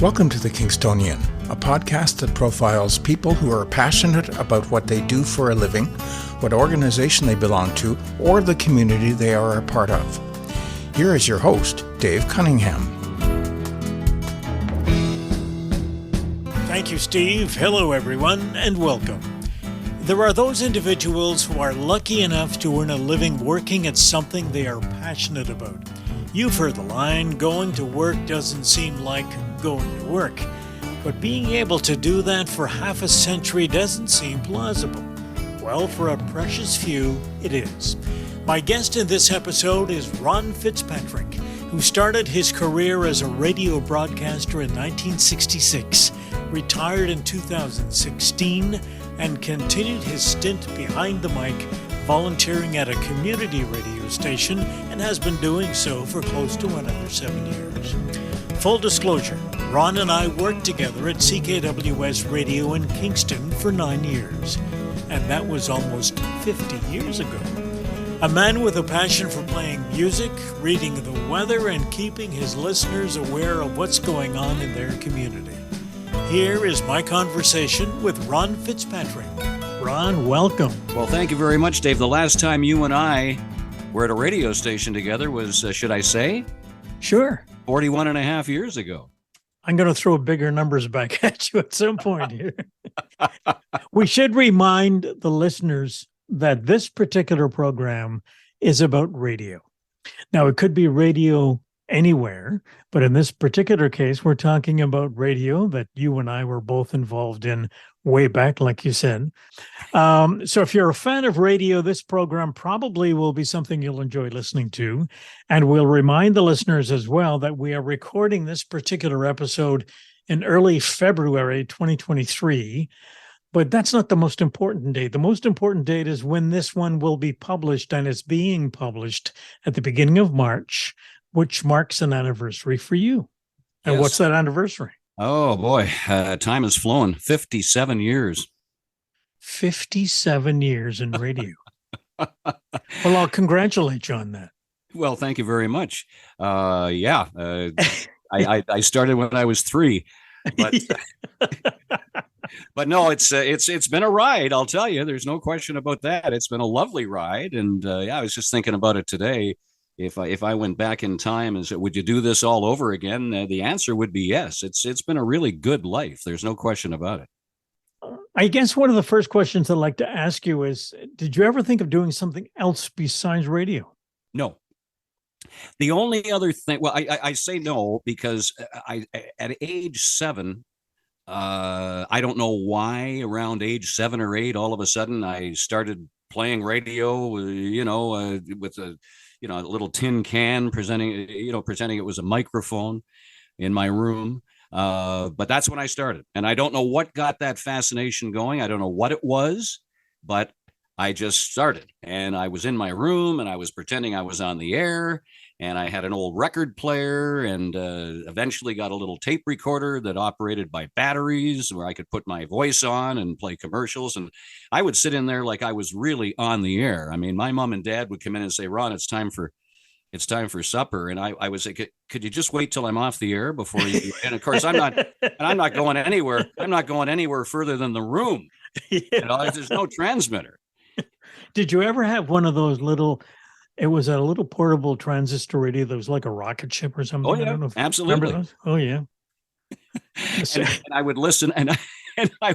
Welcome to The Kingstonian, a podcast that profiles people who are passionate about what they do for a living, what organization they belong to, or the community they are a part of. Here is your host, Dave Cunningham. Thank you, Steve. Hello, everyone, and welcome. There are those individuals who are lucky enough to earn a living working at something they are passionate about. You've heard the line, going to work doesn't seem like going to work. But being able to do that for half a century doesn't seem plausible. Well, for a precious few, it is. My guest in this episode is Ron Fitzpatrick, who started his career as a radio broadcaster in 1966, retired in 2016, and continued his stint behind the mic, volunteering at a community radio station, and has been doing so for close to another 7 years. Full disclosure, Ron and I worked together at CJAI Radio in Kingston for 9 years, and that was almost 50 years ago. A man with a passion for playing music, reading the weather, and keeping his listeners aware of what's going on in their community. Here is my conversation with Ron Fitzpatrick. Ron, welcome. Well, thank you very much, Dave. The last time you and I were at a radio station together was, should I say? Sure. 41 and a half years ago. I'm going to throw bigger numbers back at you at some point here. We should remind the listeners that this particular program is about radio. Now, it could be radio anywhere, but in this particular case, we're talking about radio that you and I were both involved in way back, like you said. So if you're a fan of radio, this program probably will be something you'll enjoy listening to. And we'll remind the listeners as well that we are recording this particular episode in early February 2023. But that's not the most important date. The most important date is when this one will be published, and it's being published at the beginning of March, which marks an anniversary for you. And Yes. What's that anniversary? Oh, boy. Time has flown. 57 years. 57 years in radio. Well, I'll congratulate you on that. Well, thank you very much. I started when I was 3. But but no, it's been a ride. I'll tell you, there's no question about that. It's been a lovely ride, and I was just thinking about it today. If I went back in time and said, "Would you do this all over again?" The answer would be yes. It's been a really good life. There's no question about it. I guess one of the first questions I'd like to ask you is: did you ever think of doing something else besides radio? No. The only other thing, well, I say no because at age 7. I don't know why around age 7 or 8, all of a sudden I started playing radio, with a little tin can presenting it was a microphone in my room. But that's when I started. And I don't know what got that fascination going. I don't know what it was, but I just started. And I was in my room and I was pretending I was on the air. And I had an old record player and eventually got a little tape recorder that operated by batteries where I could put my voice on and play commercials. And I would sit in there like I was really on the air. I mean, my mom and dad would come in and say, "Ron, it's time for supper." And I was like, "Could you just wait till I'm off the air before you?" And of course, I'm not going anywhere. I'm not going anywhere further than the room. Yeah. There's no transmitter. Did you ever have one of those little? It was a little portable transistor radio that was like a rocket ship or something. Oh yeah, I don't know if absolutely. Remember those? Oh yeah. and I would listen, and I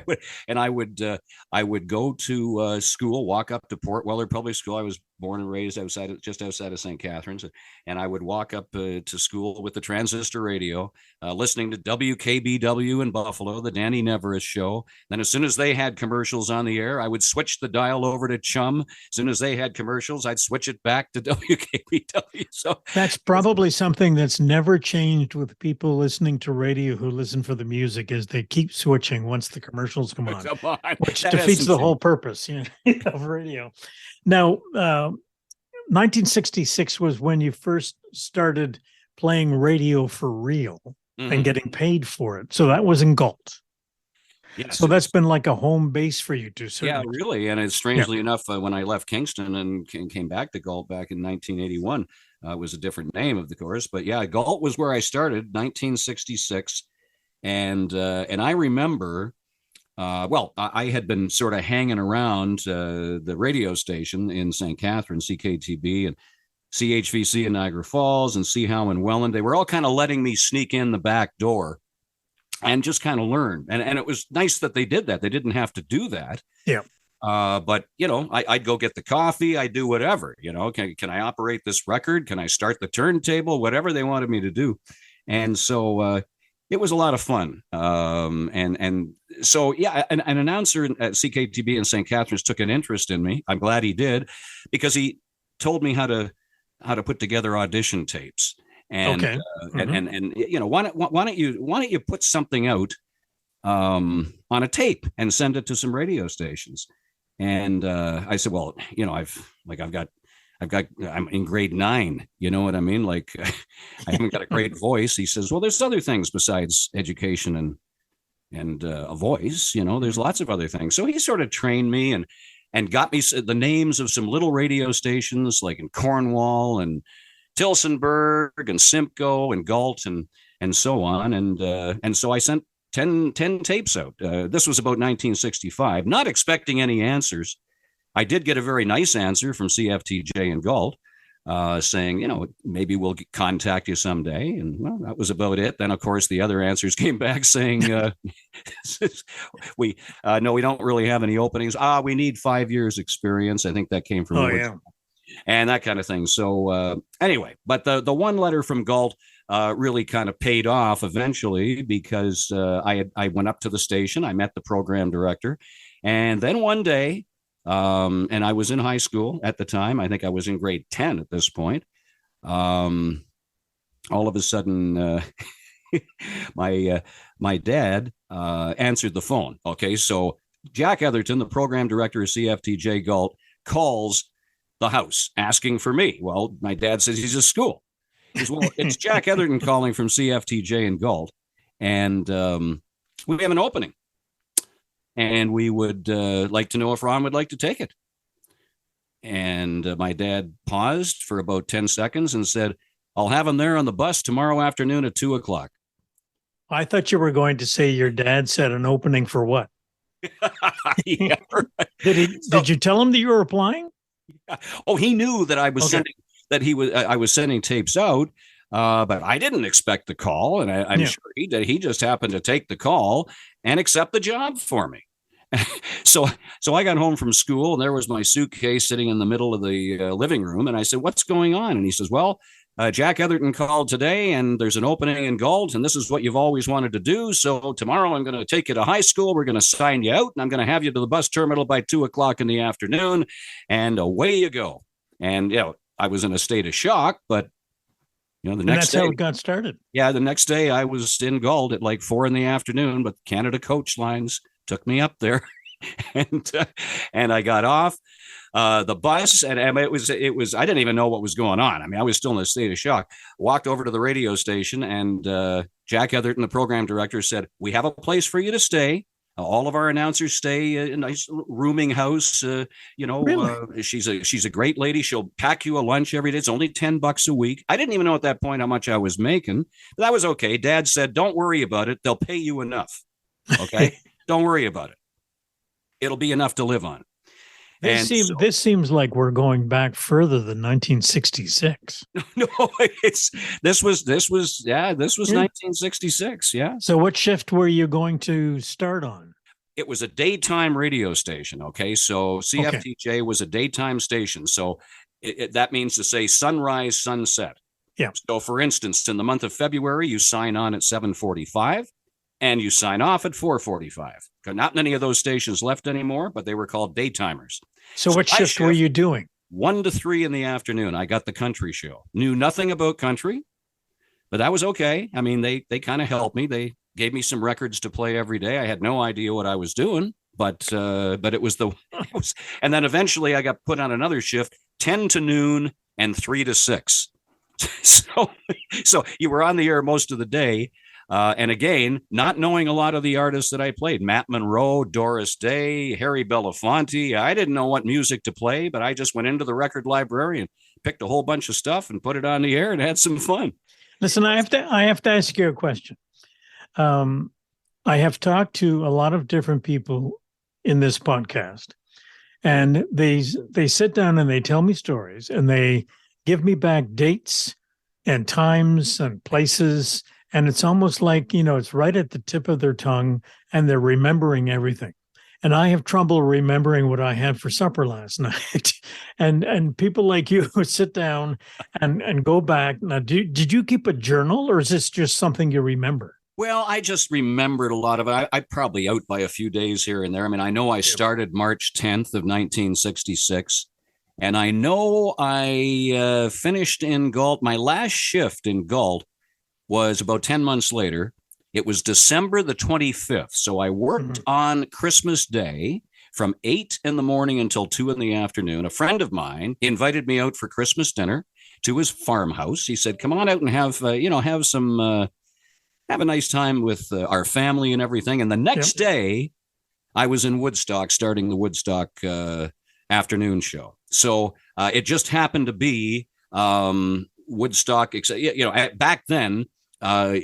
would go to school, walk up to Port Weller Public School. I was born and raised just outside of St. Catharines, and I would walk up to school with the transistor radio, listening to WKBW in Buffalo, the Danny Neverest show. Then as soon as they had commercials on the air, I would switch the dial over to Chum. As soon as they had commercials, I'd switch it back to WKBW. So that's probably something that's never changed with people listening to radio who listen for the music, is they keep switching once the commercials come on, which defeats the whole purpose of radio. Now, 1966 was when you first started playing radio for real and getting paid for it. So that was in Galt. Yes, so that's been like a home base for you too. Yeah, really. And it's strangely enough, when I left Kingston and came back to Galt back in 1981, it was a different name, of course. But yeah, Galt was where I started, 1966. And I remember, I had been sort of hanging around the radio station in St. Catharines, CKTB, and CHVC in Niagara Falls, and CHAO in Welland. They were all kind of letting me sneak in the back door and just kind of learn. And it was nice that they did that. They didn't have to do that. Yeah. But, I'd go get the coffee. I'd do whatever, can I operate this record? Can I start the turntable? Whatever they wanted me to do. And so it was a lot of fun. And so, an announcer at CKTB in St. Catharines took an interest in me. I'm glad he did, because he told me how to put together audition tapes. And, okay. Why don't you put something out on a tape and send it to some radio stations? And I said, well, I'm in grade 9. You know what I mean? Like, I haven't got a great voice. He says, well, there's other things besides education and a voice. There's lots of other things. So he sort of trained me and got me the names of some little radio stations, like in Cornwall and Tillsonburg and Simcoe and Galt and so on. And so I sent 10 tapes out. This was about 1965, not expecting any answers. I did get a very nice answer from CFTJ and Galt, saying, maybe we'll contact you someday. And well, that was about it. Then, of course, the other answers came back saying, we don't really have any openings. We need 5 years experience. I think that came from and that kind of thing. So anyway, but the one letter from Galt really kind of paid off eventually, because I went up to the station. I met the program director, and then one day, and I was in high school at the time. I think I was in grade 10 at this point. All of a sudden, my dad answered the phone. Okay, so Jack Etherton, the program director of CFTJ Galt, calls the house asking for me. Well, my dad says he's at school. He says, well, it's Jack Etherton calling from CFTJ and Galt, and we have an opening. And we would like to know if Ron would like to take it. And my dad paused for about 10 seconds and said, I'll have him there on the bus tomorrow afternoon at 2:00. I thought you were going to say your dad said an opening for what? Yeah, right. Did you tell him that you were applying? Yeah. Oh, he knew that I was I was sending tapes out, but I didn't expect the call, and I'm sure he just happened to take the call and accept the job for me. So I got home from school, and there was my suitcase sitting in the middle of the living room, and I said, "What's going on?" And he says, "Well, Jack Etherton called today, and there's an opening in Galt, and this is what you've always wanted to do. So tomorrow I'm going to take you to high school. We're going to sign you out, and I'm going to have you to the bus terminal by 2:00 in the afternoon, and away you go." And I was in a state of shock, but the next day, how it got started. Yeah, the next day I was in Galt at like 4 p.m, but Canada Coach Lines took me up there, and I got off the bus, and it was I didn't even know what was going on. I mean, I was still in a state of shock. Walked over to the radio station, and Jack Etherton, the program director, said, "We have a place for you to stay. All of our announcers stay in a nice rooming house. Really? She's a great lady. She'll pack you a lunch every day. It's only $10 a week." I didn't even know at that point how much I was making, but that was okay. Dad said, "Don't worry about it. They'll pay you enough. Okay, don't worry about it. It'll be enough to live on." This seems like we're going back further than 1966. No, this was 1966. Yeah. So what shift were you going to start on? It was a daytime radio station. Okay, so CFTJ was a daytime station. So that means to say sunrise, sunset. Yeah. So for instance, in the month of February, you sign on at 7:45. And you sign off at 4:45. Not many of those stations left anymore, but they were called daytimers. So what shift were you doing? 1 to 3 in the afternoon. I got the country show. Knew nothing about country, but that was okay. I mean, they kind of helped me. They gave me some records to play every day. I had no idea what I was doing, but it was and then eventually I got put on another shift, 10 to noon and 3 to 6. So you were on the air most of the day. And again, not knowing a lot of the artists that I played, Matt Monroe, Doris Day, Harry Belafonte. I didn't know what music to play, but I just went into the record library and picked a whole bunch of stuff and put it on the air and had some fun. Listen, I have to ask you a question. I have talked to a lot of different people in this podcast, and they sit down and they tell me stories, and they give me back dates and times and places, and it's almost like, it's right at the tip of their tongue, and they're remembering everything. And I have trouble remembering what I had for supper last night. And people like you who sit down and go back. Now, did you keep a journal, or is this just something you remember? Well, I just remembered a lot of it. I probably out by a few days here and there. I mean, I know I started March 10th of 1966, and I know I finished in Galt. My last shift in Galt was about 10 months later. It was December the 25th. So I worked on Christmas Day from 8 in the morning until 2 in the afternoon. A friend of mine invited me out for Christmas dinner to his farmhouse. He said, come on out and have a nice time with our family and everything. And the next day I was in Woodstock starting the Woodstock afternoon show. So it just happened to be Woodstock. Back then, an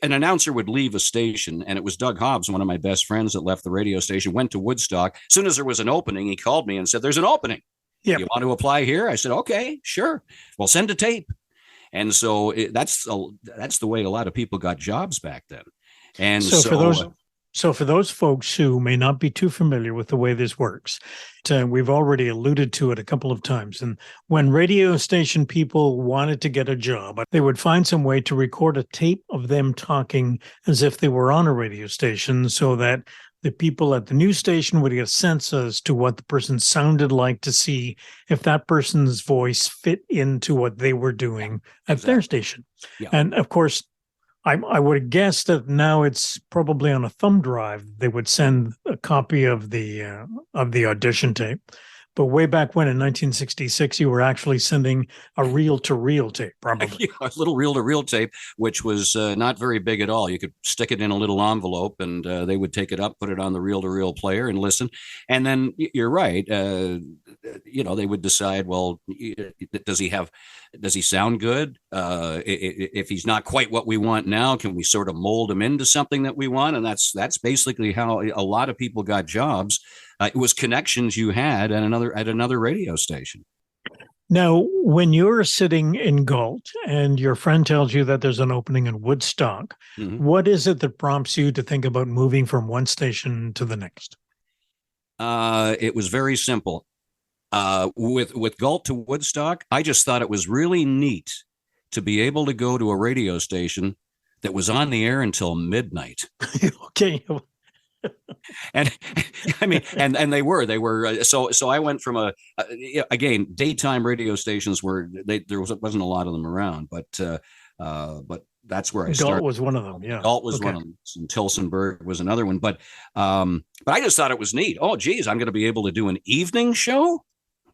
announcer would leave a station, and it was Doug Hobbs, one of my best friends that left the radio station, went to Woodstock. As soon as there was an opening, he called me and said, there's an opening. You want to apply here? I said, okay, sure. Well, send a tape. And so that's the way a lot of people got jobs back then. And so for those folks who may not be too familiar with the way this works, we've already alluded to it a couple of times. And when radio station people wanted to get a job, they would find some way to record a tape of them talking as if they were on a radio station, so that the people at the news station would get a sense as to what the person sounded like, to see if that person's voice fit into what they were doing at their station. Yeah. And of course, I would guess that now it's probably on a thumb drive. They would send a copy of the audition tape. But way back when, in 1966, you were actually sending a reel-to-reel tape, probably. A little reel-to-reel tape, which was not very big at all. You could stick it in a little envelope, and they would take it up, put it on the reel-to-reel player, and listen. And then you're right. They would decide, well, does he sound good? If he's not quite what we want now, can we sort of mold him into something that we want? And that's basically how a lot of people got jobs. It was connections you had at another radio station. Now, when you're sitting in Galt and your friend tells you that there's an opening in Woodstock, what is it that prompts you to think about moving from one station to the next? It was very simple. With Galt to Woodstock, I just thought it was really neat to be able to go to a radio station that was on the air until midnight. Okay. And I mean, and they were so I went from again, daytime radio stations where there wasn't a lot of them around, but that's where I started. Galt was one of them. Yeah. Galt was one of them. And Tilsonburg was another one, but I just thought it was neat. Oh, geez, I'm going to be able to do an evening show.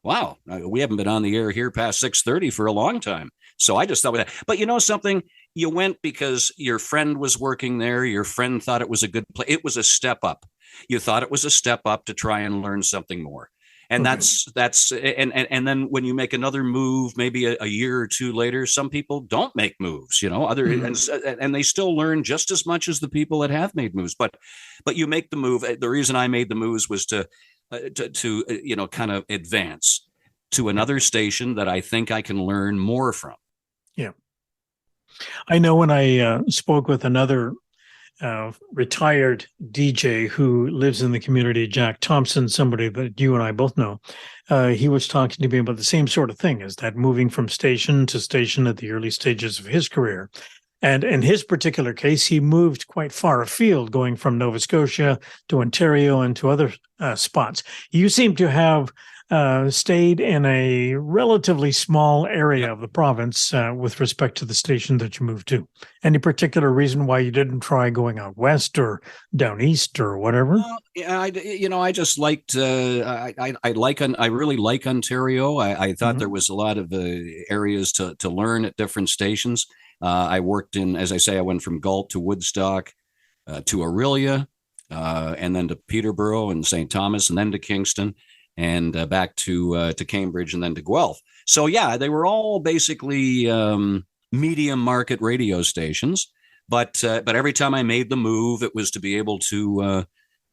Wow. We haven't been on the air here past 6:30 for a long time. So I just thought with that, but you know something, you went because your friend was working there. Your friend thought it was a good place. It was a step up. You thought it was a step up to try and learn something more. And that's and then when you make another move, maybe a year or two later, some people don't make moves, and they still learn just as much as the people that have made moves. But you make the move. The reason I made the moves was to kind of advance to another station that I think I can learn more from. Yeah. I know when I spoke with another retired DJ who lives in the community, Jack Thompson, somebody that you and I both know, he was talking to me about the same sort of thing, is that moving from station to station at the early stages of his career. And in his particular case, he moved quite far afield, going from Nova Scotia to Ontario and to other spots. You seem to have stayed in a relatively small area of the province with respect to the station that you moved to. Any particular reason why you didn't try going out west or down east or whatever? I just liked. I really like Ontario. I thought there was a lot of areas to learn at different stations. I worked in, as I say, I went from Galt to Woodstock, to Orillia, and then to Peterborough and St. Thomas, and then to Kingston, and back to Cambridge, and then to Guelph. So yeah, they were all basically medium market radio stations. But every time I made the move, it was to be able to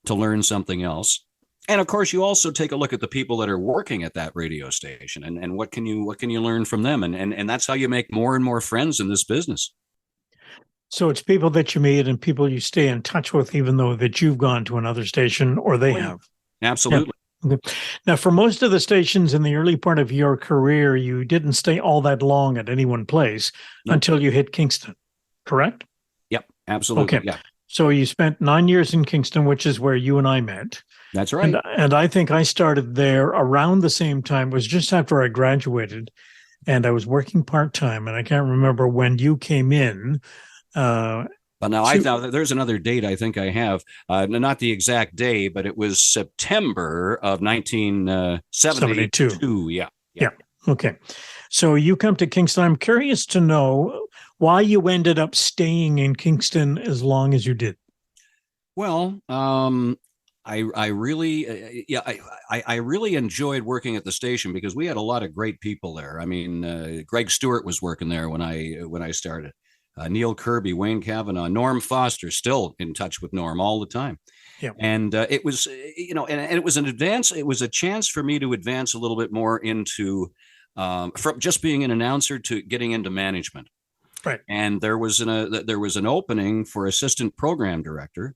learn something else. And of course, you also take a look at the people that are working at that radio station, and what can you learn from them, and that's how you make more and more friends in this business. So it's people that you meet and people you stay in touch with, even though that you've gone to another station or they have. Absolutely. Yeah. Now, for most of the stations in the early part of your career, you didn't stay all that long at any one place until you hit Kingston, correct? Yep, absolutely. Okay. Yeah. So you spent 9 years in Kingston, which is where you and I met. That's right. And I think I started there around the same time. It was just after I graduated, and I was working part-time, and I can't remember when you came in. But now I thought there's another date I think I have, not the exact day, but it was September of 1972. Yeah. Okay. So you come to Kingston. I'm curious to know why you ended up staying in Kingston as long as you did. Well, I really, I really enjoyed working at the station because we had a lot of great people there. I mean, Greg Stewart was working there when I started. Neil Kirby, Wayne Kavanaugh, Norm Foster, still in touch with Norm all the time. Yeah. And it was, and it was an advance. It was a chance for me to advance a little bit more into from just being an announcer to getting into management. Right. And there was an opening for assistant program director.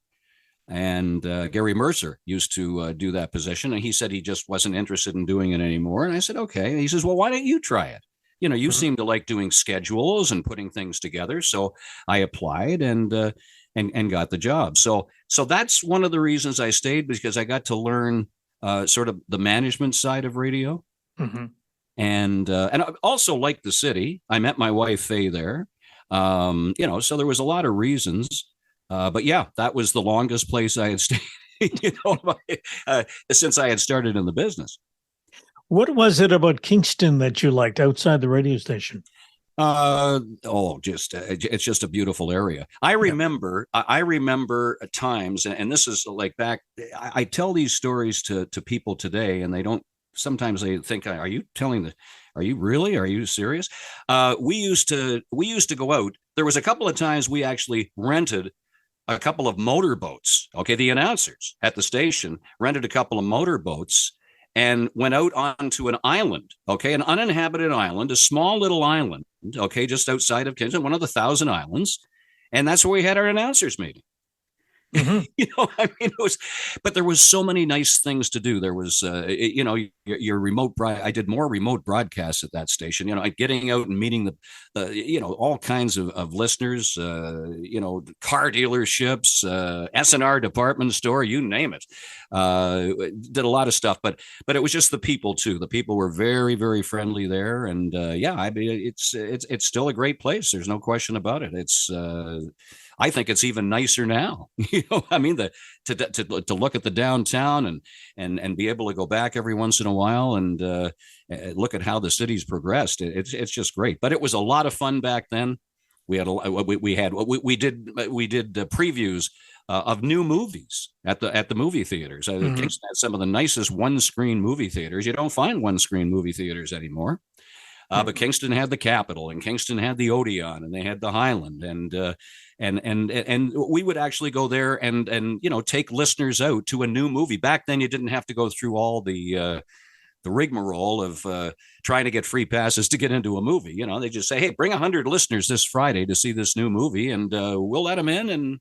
And Gary Mercer used to do that position. And he said he just wasn't interested in doing it anymore. And I said, okay. And he says, well, why don't you try it? You seem to like doing schedules and putting things together. So I applied and got the job. So that's one of the reasons I stayed, because I got to learn sort of the management side of radio. Mm-hmm. And I also liked the city. I met my wife, Faye, there. So there was a lot of reasons. But yeah, that was the longest place I had stayed, since I had started in the business. What was it about Kingston that you liked outside the radio station? It's just a beautiful area. I remember times, and this is like back. I tell these stories to people today, and sometimes they think, "Are you serious?" We used to go out. There was a couple of times we actually rented a couple of motorboats. Okay, the announcers at the station rented a couple of motorboats and went out onto an island, okay, an uninhabited island, a small little island, okay, just outside of Kingston, one of the 1,000 islands. And that's where we had our announcers meeting. Mm-hmm. But there was so many nice things to do. There was, your remote. I did more remote broadcasts at that station. Getting out and meeting the all kinds of listeners. Car dealerships, S&R department store, you name it. Did a lot of stuff, but it was just the people too. The people were very, very friendly there, and it's still a great place. There's no question about it. It's. I think it's even nicer now. To look at the downtown and be able to go back every once in a while and look at how the city's progressed. It's just great. But it was a lot of fun back then. We did previews of new movies at the movie theaters. Mm-hmm. Kingston had some of the nicest one-screen movie theaters. You don't find one-screen movie theaters anymore. But Kingston had the Capitol, and Kingston had the Odeon, and they had the Highland, and we would actually go there and take listeners out to a new movie. Back then, you didn't have to go through all the rigmarole of trying to get free passes to get into a movie. They just say, "Hey, bring 100 listeners this Friday to see this new movie, and we'll let them in and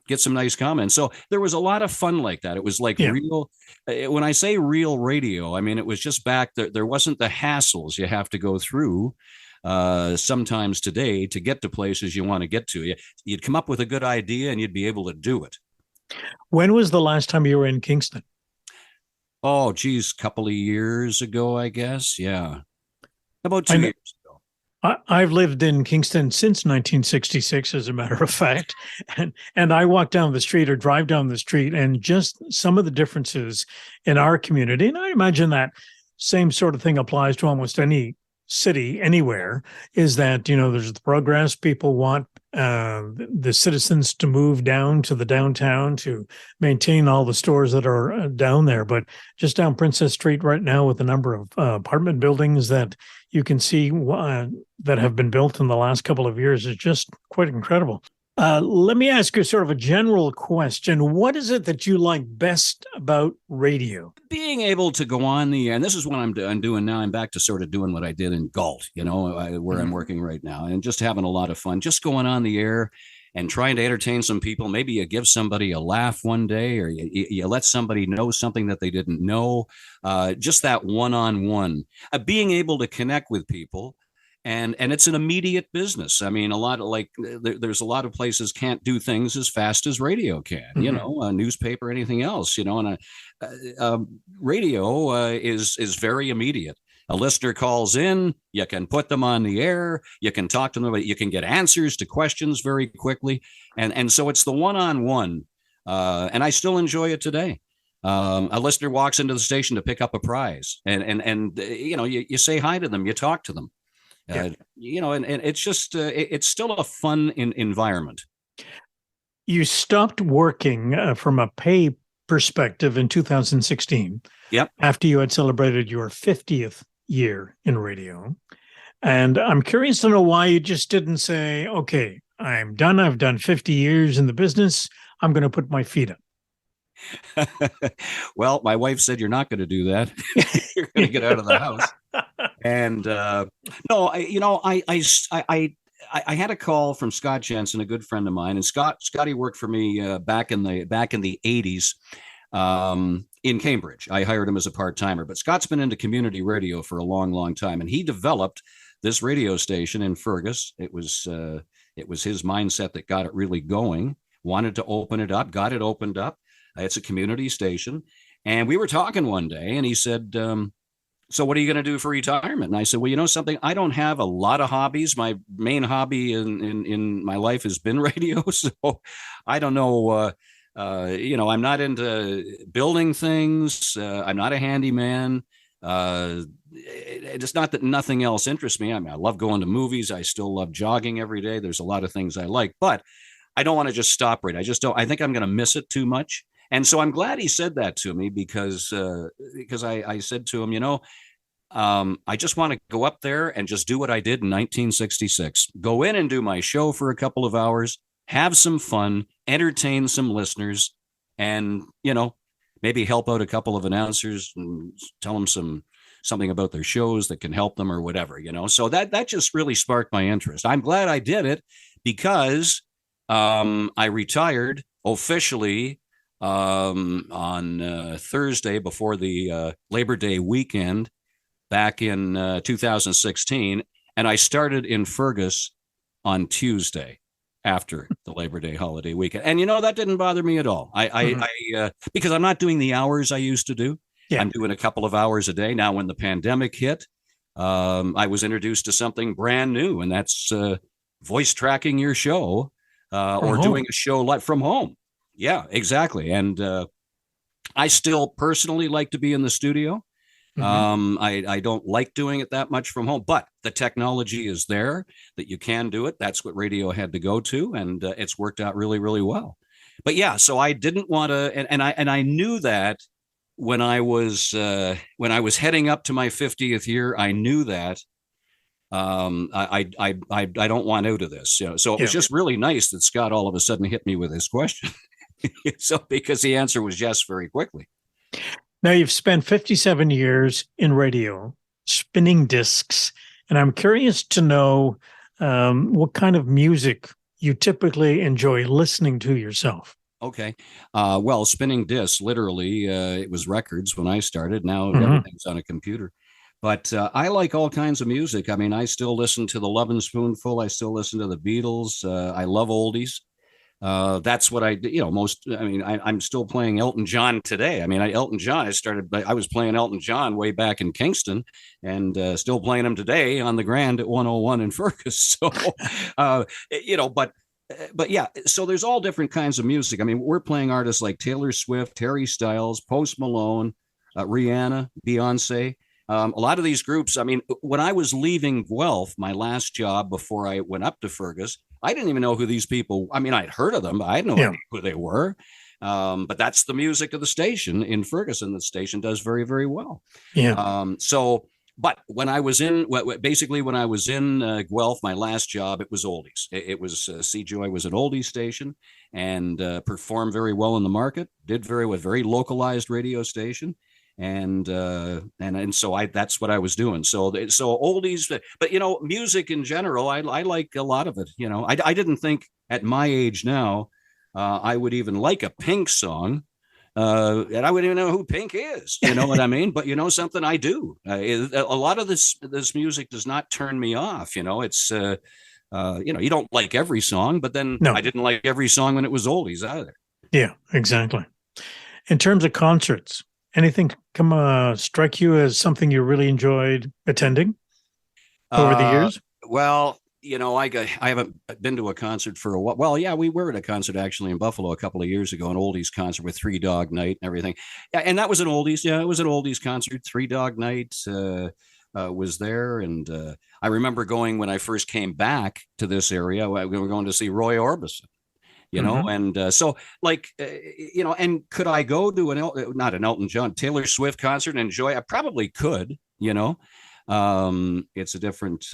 get some nice comments." So there was a lot of fun like that. It was like real. When I say real radio, I mean, it was just back there. There wasn't the hassles you have to go through sometimes today to get to places you want to get to. You'd come up with a good idea and you'd be able to do it. When was the last time you were in Kingston? Oh, geez, couple of years ago, I guess. Yeah. About 2 years ago. I've lived in Kingston since 1966, as a matter of fact, and I walk down the street or drive down the street, and just some of the differences in our community, and I imagine that same sort of thing applies to almost any city anywhere, is that there's the progress. People want the citizens to move down to the downtown to maintain all the stores that are down there, but just down Princess Street right now, with a number of apartment buildings that you can see that have been built in the last couple of years, is just quite incredible. Let me ask you sort of a general question. What is it that you like best about radio? Being able to go on the air, and this is what I'm doing now. I'm back to sort of doing what I did in Galt, where I'm working right now, and just having a lot of fun, just going on the air and trying to entertain some people. Maybe you give somebody a laugh one day, or you let somebody know something that they didn't know. Just that one-on-one, being able to connect with people. And it's an immediate business. I mean, there's a lot of places can't do things as fast as radio can, a newspaper, anything else, and radio is very immediate. A listener calls in, you can put them on the air, you can talk to them, you can get answers to questions very quickly. And so it's the one-on-one. And I still enjoy it today. A listener walks into the station to pick up a prize, and you say hi to them, you talk to them. And it's just it's still a fun environment. You stopped working from a pay perspective in 2016. Yep. After you had celebrated your 50th year in radio. And I'm curious to know why you just didn't say, okay, I'm done. I've done 50 years in the business. I'm going to put my feet up. Well, my wife said, you're not going to do that. You're going to get out of the house. And no, I had a call from Scott Jensen, a good friend of mine, and Scotty worked for me back in the 80s in Cambridge. I hired him as a part-timer, but Scott's been into community radio for a long, long time, and he developed this radio station in Fergus. It was his mindset that got it really going. Wanted to open it up, got it opened up. It's a community station, and we were talking one day, and he said, so what are you going to do for retirement? And I said, well, you know something? I don't have a lot of hobbies. My main hobby in my life has been radio. So I don't know. I'm not into building things. I'm not a handyman. It's not that nothing else interests me. I mean, I love going to movies. I still love jogging every day. There's a lot of things I like, but I don't want to just stop right. I think I'm going to miss it too much. And so I'm glad he said that to me because I said to him, I just want to go up there and just do what I did in 1966. Go in and do my show for a couple of hours, have some fun, entertain some listeners, and, maybe help out a couple of announcers and tell them something about their shows that can help them or whatever, So that just really sparked my interest. I'm glad I did it because I retired officially on Thursday before the Labor Day weekend back in 2016. And I started in Fergus on Tuesday after the Labor Day holiday weekend. And, that didn't bother me at all. I because I'm not doing the hours I used to do. Yeah. I'm doing a couple of hours a day. Now, when the pandemic hit, I was introduced to something brand new, and that's voice tracking your show or doing a show live from home. Yeah, exactly. And I still personally like to be in the studio. I don't like doing it that much from home, but the technology is there that you can do it. That's what radio had to go to, and it's worked out really, really well. But yeah, so I didn't want to, and I knew that when I was heading up to my 50th year, I knew that I don't want out of this. So it was just really nice that Scott all of a sudden hit me with his question. So because the answer was yes very quickly. Now you've spent 57 years in radio, spinning discs, and I'm curious to know what kind of music you typically enjoy listening to yourself. Okay. Well, spinning discs, literally, it was records when I started. Now everything's on a computer. But I like all kinds of music. I mean, I still listen to the Lovin' Spoonful. I still listen to the Beatles. I love oldies. That's what I do, most. I mean, I'm still playing Elton John today. I mean, I was playing Elton John way back in Kingston and still playing him today on the Grand at 101 in Fergus. So, but yeah, so there's all different kinds of music. I mean, we're playing artists like Taylor Swift, Harry Styles, Post Malone, Rihanna, Beyonce. A lot of these groups, I mean, when I was leaving Guelph, my last job before I went up to Fergus, I didn't even know who these people, I mean, I'd heard of them, but I had no idea who they were. But that's the music of the station in Ferguson. The station does very, very well. Yeah. So but when I was in, basically when I was in Guelph, my last job, it was oldies. It was CJAI was an oldies station, and performed very well in the market. Did very localized radio station, and so that's what I was doing. So oldies, but music in general, I like a lot of it. I didn't think at my age now I would even like a Pink song. And I wouldn't even know who Pink is. You know what I mean? But something, I do. A lot of this music does not turn me off. It's you don't like every song, but then I didn't like every song when it was oldies either. Yeah, exactly. In terms of concerts, anything strike you as something you really enjoyed attending over the years? Well, I haven't been to a concert for a while. Well, yeah, we were at a concert actually in Buffalo a couple of years ago, an oldies concert with Three Dog Night and everything. Yeah, and that was an oldies. Yeah, it was an oldies concert. Three Dog Night was there, and I remember going when I first came back to this area. We were going to see Roy Orbison. And so and could I go to not an Elton John, Taylor Swift concert and enjoy? I probably could. It's a different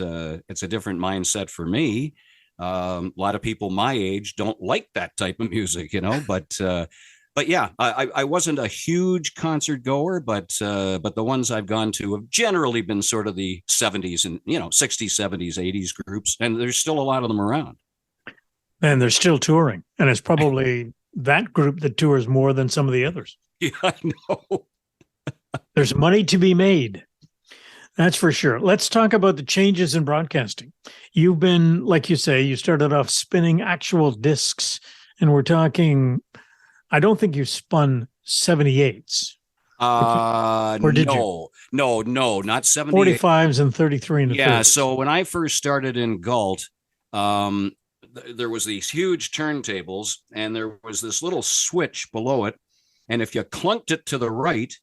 mindset for me. A lot of people my age don't like that type of music, but yeah, I wasn't a huge concert goer, but the ones I've gone to have generally been sort of the 70s and 60s, 70s, 80s groups, and there's still a lot of them around. And they're still touring, and it's probably that group that tours more than some of the others. Yeah, I know. There's money to be made. That's for sure. Let's talk about the changes in broadcasting. You've been, like you say, you started off spinning actual discs, and we're talking, I don't think you spun 78s. Or did you? No, not 78. 45s and 33 and yeah. 30s. So when I first started in Galt, there was these huge turntables, and there was this little switch below it. And if you clunked it to the right,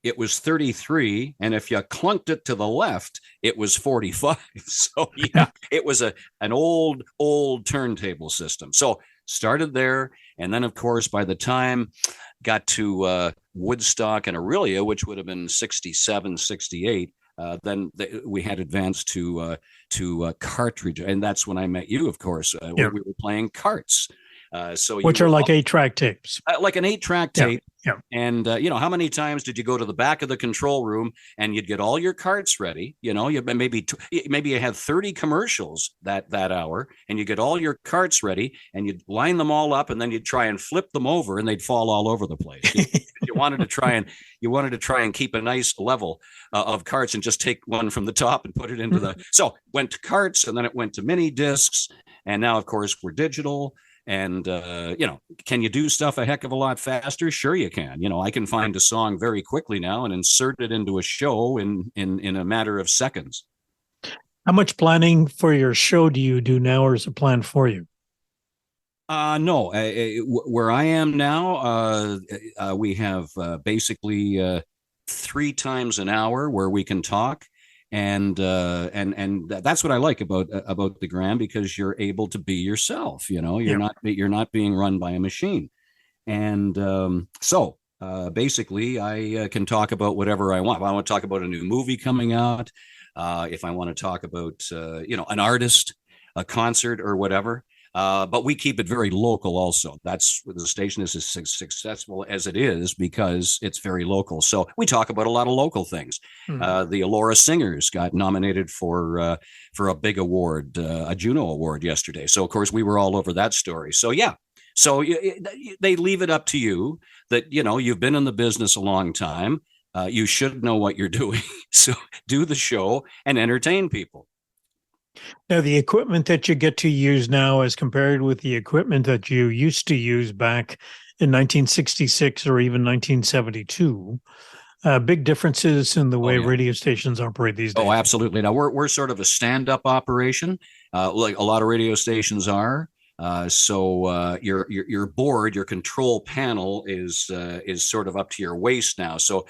it was 33. And if you clunked it to the left, it was 45. So yeah, it was an old turntable system. So started there. And then, of course, by the time got to Woodstock and Aurelia, which would have been 67, 68, then we had advanced to cartridge. And that's when I met you, of course. We were playing carts. Which are like 8-track tapes. Like an 8-track tape. Yeah. And, how many times did you go to the back of the control room and you'd get all your carts ready? Maybe you had 30 commercials that hour, and you get all your carts ready and you'd line them all up, and then you'd try and flip them over and they'd fall all over the place. You wanted to try and keep a nice level of carts and just take one from the top and put it into so went to carts, and then it went to mini discs. And now, of course, we're digital. And, can you do stuff a heck of a lot faster? Sure you can. I can find a song very quickly now and insert it into a show in a matter of seconds. How much planning for your show do you do now, or is it planned for you? No. Where I am now, we have basically 3 times an hour where we can talk. And that's what I like about the Gram, because you're able to be yourself. You're not being run by a machine. And so basically, I can talk about whatever I want. If I want to talk about a new movie coming out, if I want to talk about an artist, a concert, or whatever. But we keep it very local also. That's the station is as successful as it is because it's very local. So we talk about a lot of local things. The Elora Singers got nominated for a big award, a Juno Award yesterday. So, of course, we were all over that story. So, yeah. So they leave it up to you that, you've been in the business a long time. You should know what you're doing. So do the show and entertain people. Now, the equipment that you get to use now as compared with the equipment that you used to use back in 1966 or even 1972, big differences in the way radio stations operate these days. Oh, absolutely. Now, we're sort of a stand-up operation, like a lot of radio stations are. So your board, your control panel is sort of up to your waist now. So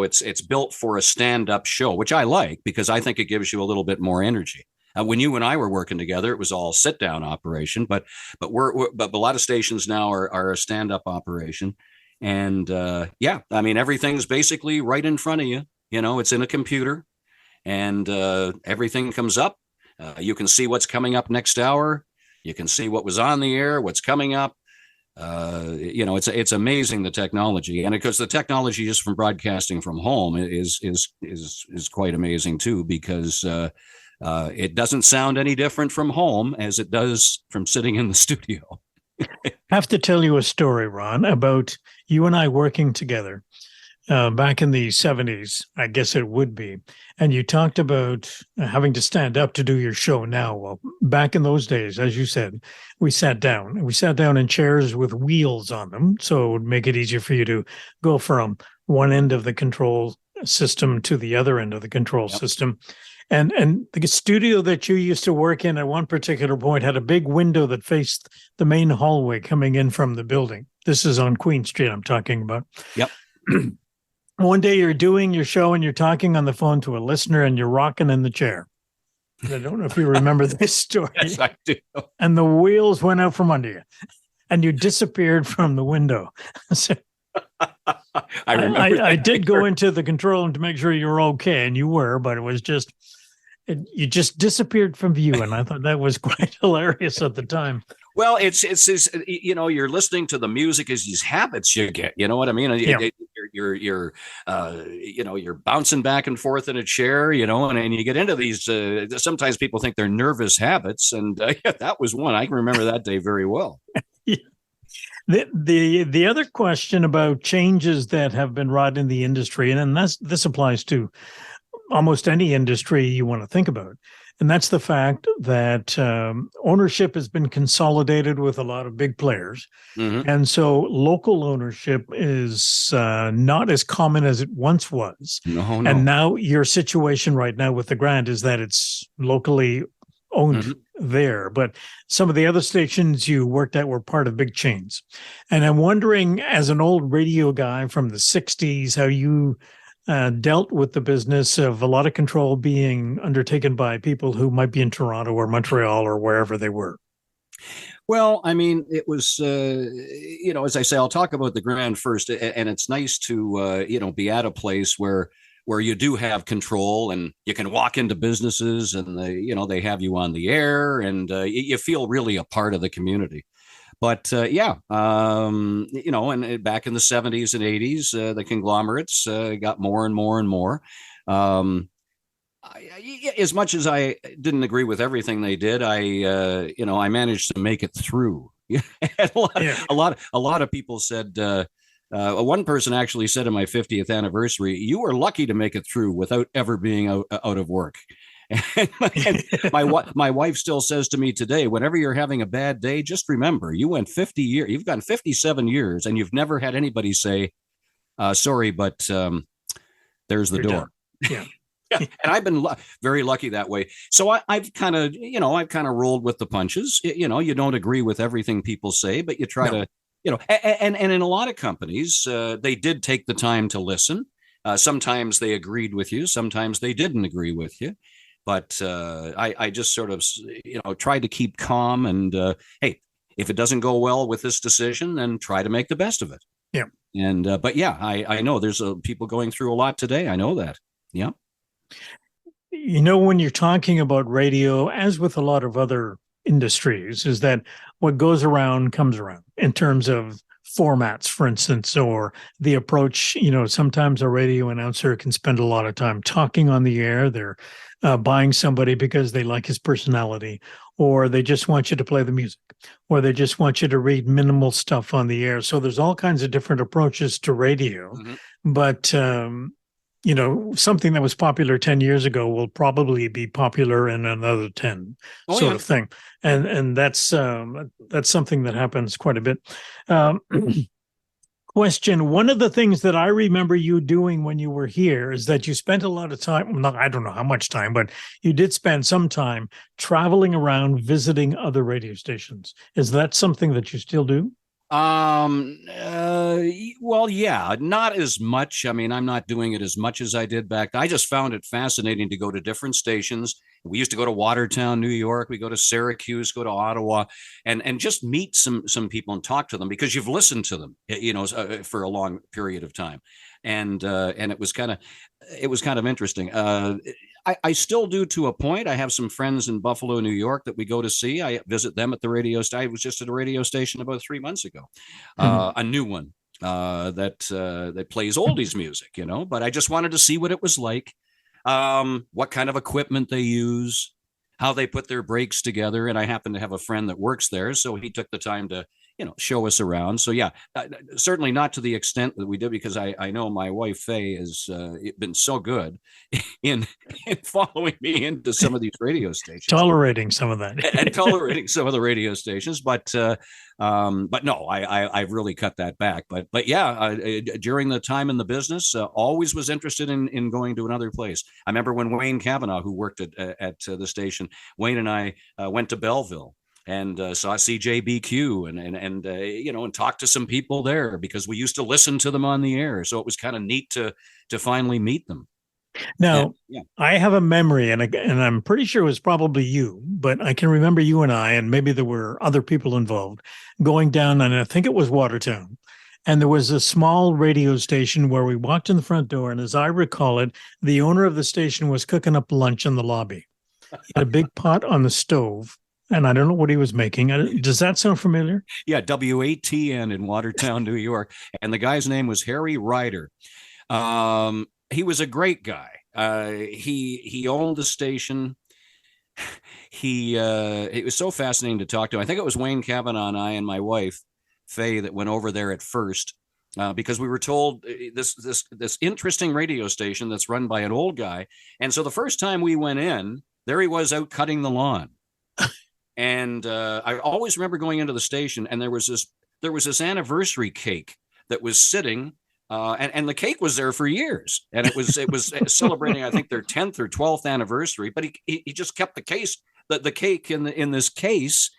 it's built for a stand-up show, which I like because I think it gives you a little bit more energy. When you and I were working together, it was all sit-down operation, but a lot of stations now are a stand-up operation, and everything's basically right in front of you. It's in a computer, and everything comes up. You can see what's coming up next hour. You can see what was on the air, what's coming up. It's amazing, the technology, and because the technology just from broadcasting from home is quite amazing too, because it doesn't sound any different from home as it does from sitting in the studio. I have to tell you a story, Ron, about you and I working together back in the 70s, I guess it would be. And you talked about having to stand up to do your show now. Well, back in those days, as you said, we sat down. We sat down in chairs with wheels on them, so it would make it easier for you to go from one end of the control system to the other end of the control system. And the studio that you used to work in at one particular point had a big window that faced the main hallway coming in from the building. This is on Queen Street I'm talking about. Yep. One day you're doing your show and you're talking on the phone to a listener and you're rocking in the chair. I don't know if you remember this story. Yes, I do. And the wheels went out from under you and you disappeared from the window. So I remember. I did go into the control room to make sure you were okay, and you were, but it was just, you just disappeared from view. And I thought that was quite hilarious at the time. Well, it's you're listening to the music as these habits you get. You know what I mean? Yeah. You're bouncing back and forth in a chair, and you get into these. Sometimes people think they're nervous habits, and that was one. I can remember that day very well. Yeah. The other question about changes that have been wrought in the industry, and this applies to almost any industry you want to think about. And that's the fact that ownership has been consolidated with a lot of big players. Mm-hmm. And so local ownership is not as common as it once was. No. And now your situation right now with the Grand is that it's locally owned there. But some of the other stations you worked at were part of big chains. And I'm wondering, as an old radio guy from the 60s, how you dealt with the business of a lot of control being undertaken by people who might be in Toronto or Montreal or wherever they were. Well, I mean, it was, as I say, I'll talk about the Grand first, and it's nice to, be at a place where you do have control and you can walk into businesses and they have you on the air and you feel really a part of the community. But and back in the 70s and 80s, the conglomerates got more and more and more. As much as I didn't agree with everything they did, I managed to make it through. a lot of people said. One person actually said on my 50th anniversary, "You were lucky to make it through without ever being out of work." And my wife still says to me today, whenever you're having a bad day, just remember you went 50 years, you've gone 57 years, and you've never had anybody say, "Sorry, but there's the door." Yeah. And I've been very lucky that way. So I've kind of rolled with the punches. You don't agree with everything people say, but you try to. And in a lot of companies, they did take the time to listen. Sometimes they agreed with you. Sometimes they didn't agree with you. But I just sort of, tried to keep calm and, hey, if it doesn't go well with this decision, then try to make the best of it. Yeah. And, I know there's people going through a lot today. I know that. Yeah. When you're talking about radio, as with a lot of other industries, is that what goes around comes around in terms of formats, for instance, or the approach. Sometimes a radio announcer can spend a lot of time talking on the air. They're buying somebody because they like his personality, or they just want you to play the music, or they just want you to read minimal stuff on the air. So there's all kinds of different approaches to radio. Mm-hmm. But something that was popular 10 years ago will probably be popular in another 10 of thing. And that's something that happens quite a bit. Question. One of the things that I remember you doing when you were here is that you spent a lot of time, I don't know how much time, but you did spend some time traveling around visiting other radio stations. Is that something that you still do? Well, yeah, not as much. I mean, I'm not doing it as much as I did back then. I just found it fascinating to go to different stations. We used to go to Watertown, New York. We go to Syracuse, go to Ottawa, and just meet some people and talk to them because you've listened to them, for a long period of time. And it was kind of interesting. I still do to a point. I have some friends in Buffalo, New York that we go to see. I visit them at the radio station. I was just at a radio station about 3 months ago, a new one that plays oldies music, but I just wanted to see what it was like, what kind of equipment they use, how they put their breaks together. And I happen to have a friend that works there, so he took the time to show us around. So yeah, certainly not to the extent that we did, because I know my wife Faye has been so good in following me into some of these radio stations, tolerating some of that, and tolerating some of the radio stations. But no, I've really cut that back. But yeah, during the time in the business, always was interested in going to another place. I remember when Wayne Cavanaugh, who worked at the station, Wayne and I went to Belleville and saw CJBQ and talked to some people there, because we used to listen to them on the air. So it was kind of neat to finally meet them. Now, I have a memory, and I'm pretty sure it was probably you, but I can remember you and I, and maybe there were other people involved, going down, and I think it was Watertown. And there was a small radio station where we walked in the front door, and as I recall it, the owner of the station was cooking up lunch in the lobby. He had a big pot on the stove, and I don't know what he was making. Does that sound familiar? Yeah, WATN in Watertown, New York. And the guy's name was Harry Ryder. He was a great guy. He owned the station. It was so fascinating to talk to. I think it was Wayne Cavanaugh and I and my wife, Faye, that went over there at first, because we were told this interesting radio station that's run by an old guy. And so the first time we went in, there he was out cutting the lawn. And I always remember going into the station, and there was this anniversary cake that was sitting, and the cake was there for years, and it was celebrating, I think, their 10th or 12th anniversary. But he just kept the cake in this case.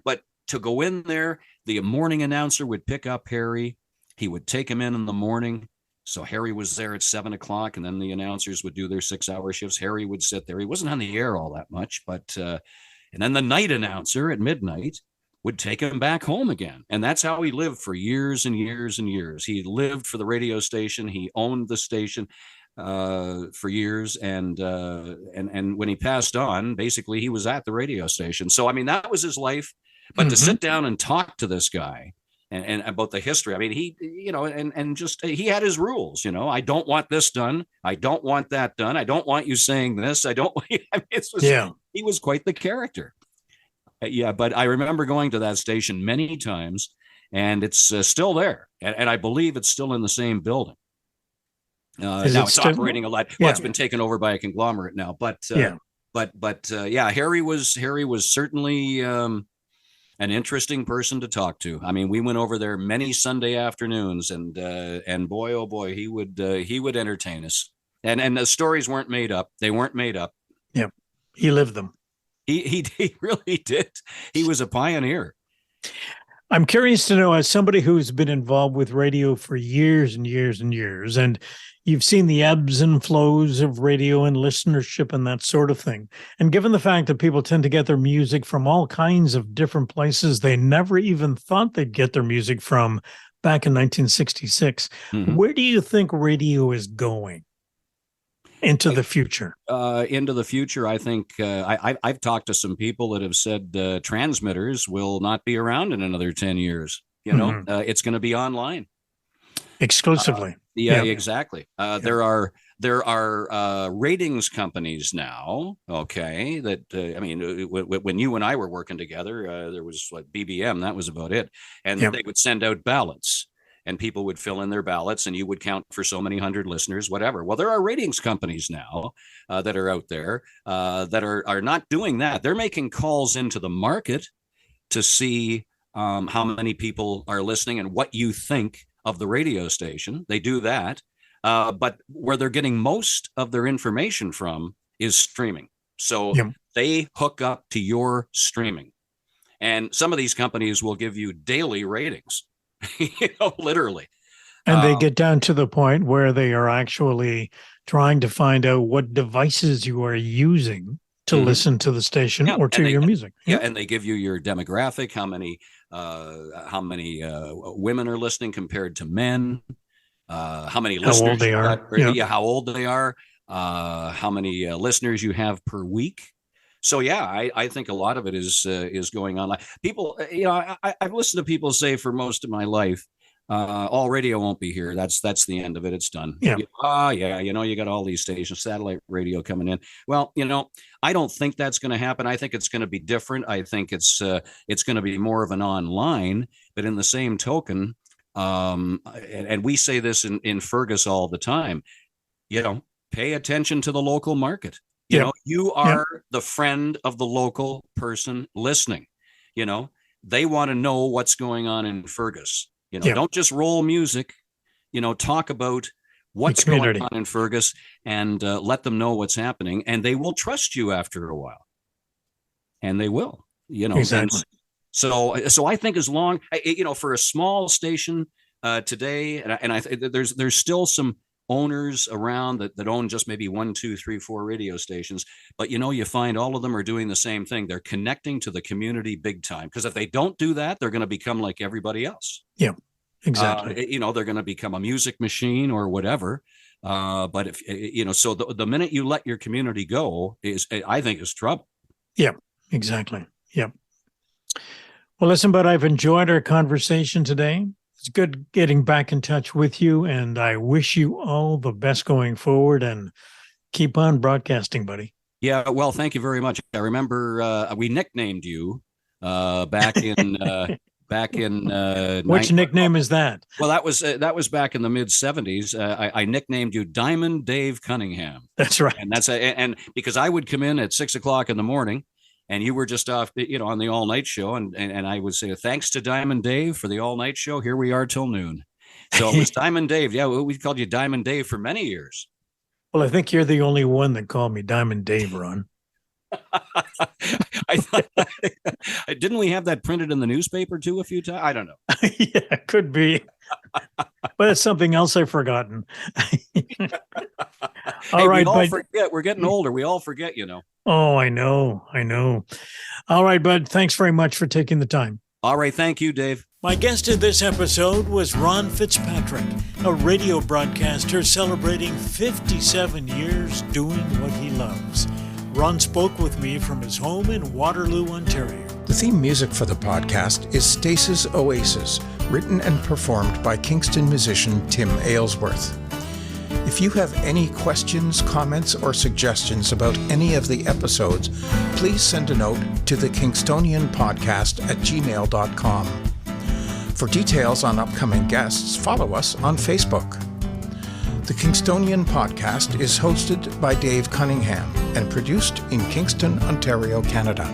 But to go in there, the morning announcer would pick up Harry. He would take him in the morning. So Harry was there at 7 o'clock, and then the announcers would do their 6-hour shifts. Harry would sit there. He wasn't on the air all that much, but and then the night announcer at midnight would take him back home again. And that's how he lived for years and years and years. He lived for the radio station. He owned the station for years. And when he passed on, basically he was at the radio station. So, I mean, that was his life. But to sit down and talk to this guy and about the history, I mean, he had his rules, I don't want this done. I don't want that done. I don't want you saying this. I don't. He was quite the character. Yeah, but I remember going to that station many times, and it's still there, and I believe it's still in the same building. Now it's operating a lot. Well, it's been taken over by a conglomerate now, but Harry was certainly an interesting person to talk to. I mean, we went over there many Sunday afternoons, and boy, oh boy, he would entertain us. And the stories weren't made up. They weren't made up. Yeah, he lived them. He really did. He was a pioneer. I'm curious to know, as somebody who's been involved with radio for years and years and years, and you've seen the ebbs and flows of radio and listenership and that sort of thing. And given the fact that people tend to get their music from all kinds of different places they never even thought they'd get their music from back in 1966, where do you think radio is going into the future? Into the future, I think I've talked to some people that have said transmitters will not be around in another 10 years. It's going to be online. Exclusively. Yeah, exactly. There are ratings companies now. Okay, that I mean, when you and I were working together, there was BBM. That was about it, and they would send out ballots, and people would fill in their ballots, and you would count for so many hundred listeners, whatever. Well, there are ratings companies now that are out there that are not doing that. They're making calls into the market to see how many people are listening and what you think of the radio station. They do that. But where they're getting most of their information from is streaming. So they hook up to your streaming. And some of these companies will give you daily ratings, literally. And they get down to the point where they are actually trying to find out what devices you are using to listen to the station or to your music. And they give you your demographic, how many women are listening compared to men, how many listeners they are. how old they are. how many listeners you have per week. So yeah, I think a lot of it is going on. Like people, I've listened to people say for most of my life, all radio won't be here. That's the end of it. It's done. Yeah. You got all these stations, satellite radio coming in. Well, I don't think that's going to happen. I think it's going to be different. I think it's going to be more of an online. But in the same token, and we say this in Fergus all the time, pay attention to the local market. You are the friend of the local person listening. They want to know what's going on in Fergus. Don't just roll music. Talk about what's going on in Fergus and let them know what's happening, and they will trust you after a while. And they will. Exactly. So I think as long, for a small station today, and I think there's still some owners around that own just maybe 1, 2, 3, 4 radio stations, but you find all of them are doing the same thing. They're connecting to the community big time, because if they don't do that, they're going to become like everybody else. Yeah, exactly. They're going to become a music machine or whatever. But if so the minute you let your community go I think is trouble. Yeah, exactly. Yeah. Well, listen, but I've enjoyed our conversation today. It's good getting back in touch with you, and I wish you all the best going forward, and keep on broadcasting, buddy. Yeah, well, thank you very much. I remember we nicknamed you back in Which nickname is that? Well, that was back in the mid 70s. I nicknamed you Diamond Dave Cunningham. That's right. And and because I would come in at 6 o'clock in the morning, and you were just off, on the all night show. And I would say, thanks to Diamond Dave for the all night show. Here we are till noon. So it was Diamond Dave. Yeah, we called you Diamond Dave for many years. Well, I think you're the only one that called me Diamond Dave, Ron. I thought, didn't we have that printed in the newspaper too a few times? I don't know. Yeah, could be. But it's something else I've forgotten. All right, we all forget. We're getting older. We all forget, Oh, I know. All right, bud. Thanks very much for taking the time. All right. Thank you, Dave. My guest in this episode was Ron Fitzpatrick, a radio broadcaster celebrating 57 years doing what he loves. Ron spoke with me from his home in Waterloo, Ontario. The theme music for the podcast is Stasis Oasis, written and performed by Kingston musician Tim Aylesworth. If you have any questions, comments, or suggestions about any of the episodes, please send a note to thekingstonianpodcast@gmail.com. For details on upcoming guests, follow us on Facebook. The Kingstonian Podcast is hosted by Dave Cunningham and produced in Kingston, Ontario, Canada.